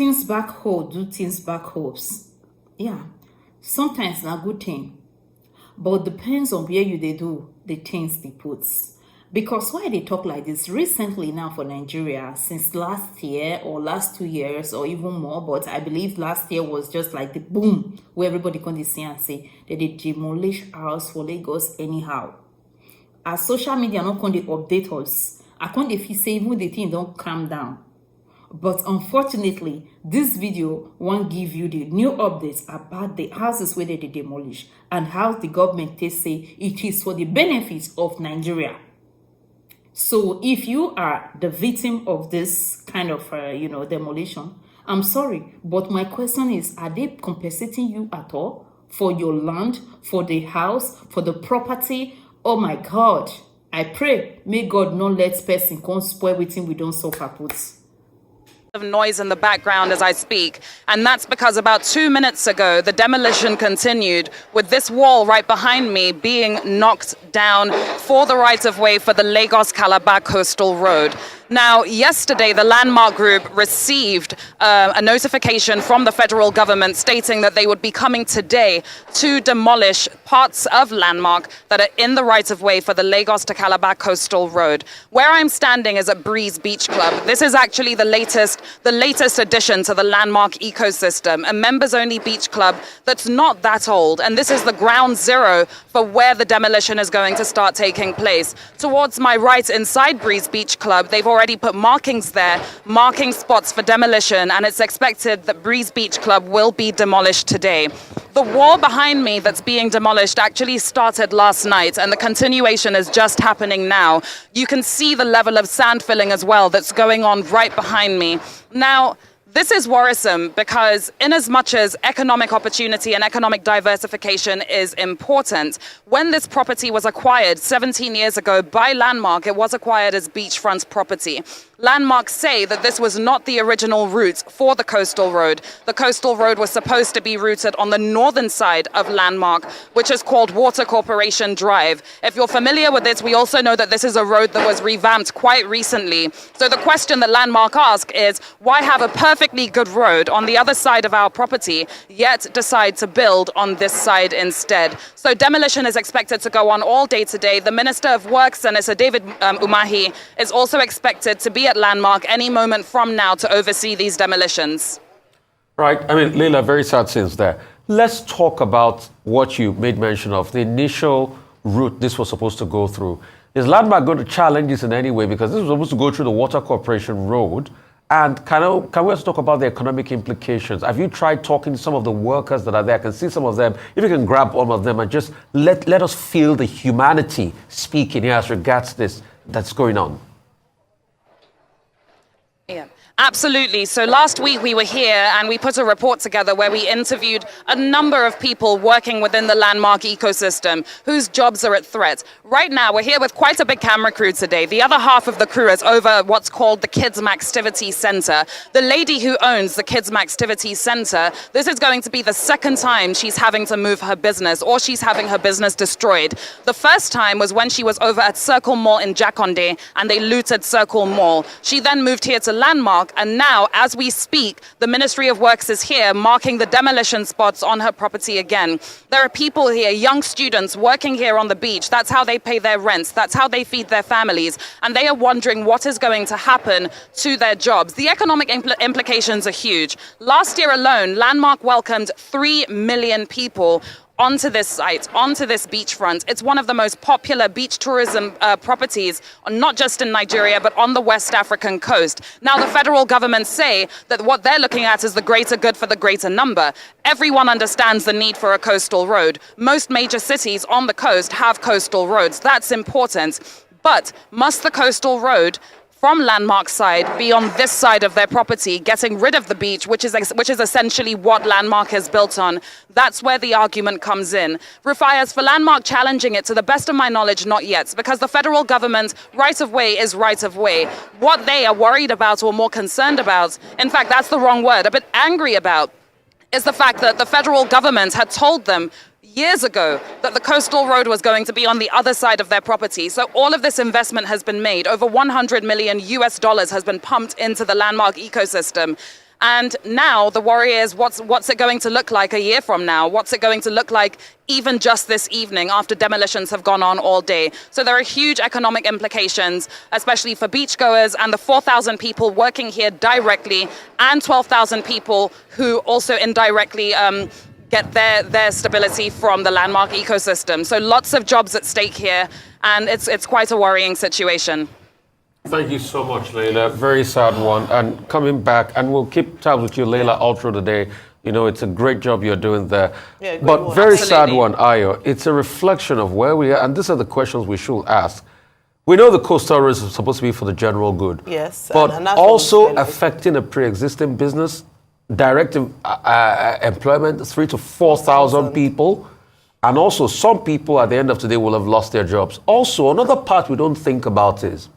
things back home, do things back hopes. Yeah, sometimes not good thing. But depends on where you they do the things they put. Because why they talk like this recently now for Nigeria, since last year or last 2 years or even more, but I believe last year was just like the boom where everybody can see and say that they demolish house for Lagos anyhow. As social media not going to update us, I can't if you say even the thing don't calm down. But unfortunately, this video won't give you the new updates about the houses where they demolish and how the government they say it is for the benefits of Nigeria. So if you are the victim of this kind of, demolition, I'm sorry, but my question is, are they compensating you at all for your land, for the house, for the property? Oh my God, I pray, may God not let person come spoil everything we don't suffer put. Of noise in the background as I speak, and that's because about 2 minutes ago the demolition continued with this wall right behind me being knocked down for the right of way for the Lagos-Calabar coastal road. Now, yesterday, the Landmark Group received a notification from the federal government stating that they would be coming today to demolish parts of Landmark that are in the right-of-way for the Lagos to Calabar coastal road. Where I'm standing is at Breeze Beach Club. This is actually the latest addition to the Landmark ecosystem, a members-only beach club that's not that old, and this is the ground zero for where the demolition is going to start taking place. Towards my right, inside Breeze Beach Club, they've already put markings there, marking spots for demolition, and it's expected that Breeze Beach Club will be demolished today. The wall behind me that's being demolished actually started last night, and the continuation is just happening now. You can see the level of sand filling as well that's going on right behind me. Now, this is worrisome because in as much as economic opportunity and economic diversification is important, when this property was acquired 17 years ago by Landmark, it was acquired as beachfront property. Landmark say that this was not the original route for the coastal road. The coastal road was supposed to be routed on the northern side of Landmark, which is called Water Corporation Drive. If you're familiar with this, we also know that this is a road that was revamped quite recently. So the question that Landmark ask is, why have a perfectly good road on the other side of our property, yet decide to build on this side instead? So demolition is expected to go on all day today. The Minister of Works, Senator David Umahi, is also expected to be at Landmark any moment from now to oversee these demolitions. Right. I mean, Leila, very sad scenes there. Let's talk about what you made mention of, the initial route this was supposed to go through. Is Landmark going to challenge this in any way? Because this was supposed to go through the Water Corporation Road. And can we also talk about the economic implications? Have you tried talking to some of the workers that are there? I can see some of them. If you can grab all of them and just let us feel the humanity speaking here as regards this that's going on. Yeah. Absolutely. So last week we were here and we put a report together where we interviewed a number of people working within the Landmark ecosystem whose jobs are at threat. Right now we're here with quite a big camera crew today. The other half of the crew is over what's called the Kids Activity Center. The lady who owns the Kids Activity Center, this is going to be the second time she's having to move her business or she's having her business destroyed. The first time was when she was over at Circle Mall in Jakonde and they looted Circle Mall. She then moved here to Landmark. And now, as we speak, the Ministry of Works is here marking the demolition spots on her property again. There are people here, young students working here on the beach. That's how they pay their rents. That's how they feed their families. And they are wondering what is going to happen to their jobs. The economic implications are huge. Last year alone, Landmark welcomed 3 million people onto this site, onto this beachfront. It's one of the most popular beach tourism properties, not just in Nigeria, but on the West African coast. Now, the federal government say that what they're looking at is the greater good for the greater number. Everyone understands the need for a coastal road. Most major cities on the coast have coastal roads. That's important. But must the coastal road from Landmark's side be on this side of their property, getting rid of the beach, which is essentially what Landmark has built on? That's where the argument comes in. Rufai, as for Landmark challenging it, to the best of my knowledge, not yet, because the federal government right of way is right of way. What they are worried about or more concerned about, in fact, that's the wrong word, a bit angry about, is the fact that the federal government had told them years ago that the coastal road was going to be on the other side of their property. So all of this investment has been made. Over $100 million has been pumped into the Landmark ecosystem. And now the worry is what's it going to look like a year from now? What's it going to look like even just this evening after demolitions have gone on all day? So there are huge economic implications, especially for beachgoers and the 4,000 people working here directly and 12,000 people who also indirectly get their stability from the landmark ecosystem. So lots of jobs at stake here, and it's quite a worrying situation. Thank you so much, Leila. Very sad one. And coming back, and we'll keep tabs with you, Leila, all through the day. You know, it's a great job you're doing there. Yeah, but one. very Absolutely. sad one, Ayo. It's a reflection of where we are, and these are the questions we should ask. We know the coastal roads are supposed to be for the general good. Yes. But and that's also what we affecting a pre-existing business, direct employment, 3,000 to 4,000 people. And also some people at the end of today will have lost their jobs. Also, another part we don't think about is,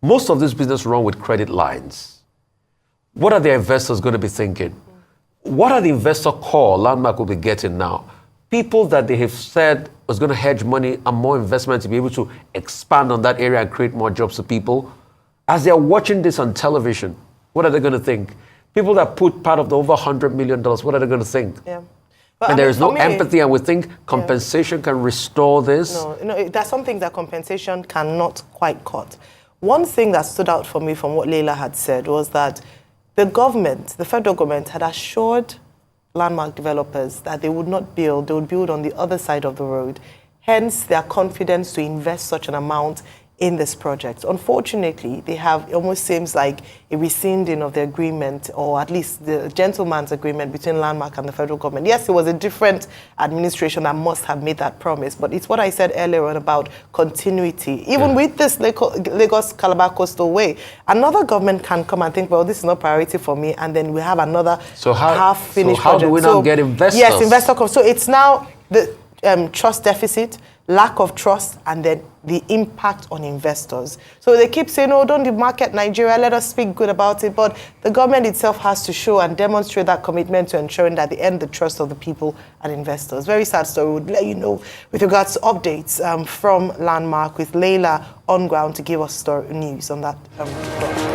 most of this business run with credit lines. What are the investors going to be thinking? What are the investor call Landmark will be getting now? People that they have said was going to hedge money and more investment to be able to expand on that area and create more jobs for people. As they're watching this on television, what are they going to think? People that put part of the over $100 million, what are they going to think? Yeah. But And there is no for me, empathy, and we think compensation can restore this. No, there's something that compensation cannot quite cut. One thing that stood out for me from what Leila had said was that the government, the federal government, had assured landmark developers that they would not build, they would build on the other side of the road. Hence, their confidence to invest such an amount in this project. Unfortunately, they have, it almost seems like a rescinding of the agreement, or at least the gentleman's agreement between Landmark and the federal government. Yes, it was a different administration that must have made that promise, but it's what I said earlier on about continuity. Even with this Lagos Calabar Coastal Way, another government can come and think, well, this is not priority for me, and then we have another half-finished project. How do we now get investors? Yes, investor comes. So it's now the trust deficit, lack of trust, and then the impact on investors. So they keep saying, oh, don't demarket Nigeria, let us speak good about it. But the government itself has to show and demonstrate that commitment to ensuring that they earn the trust of the people and investors. Very sad story. We'll let you know with regards to updates from Landmark with Leila on ground to give us news on that.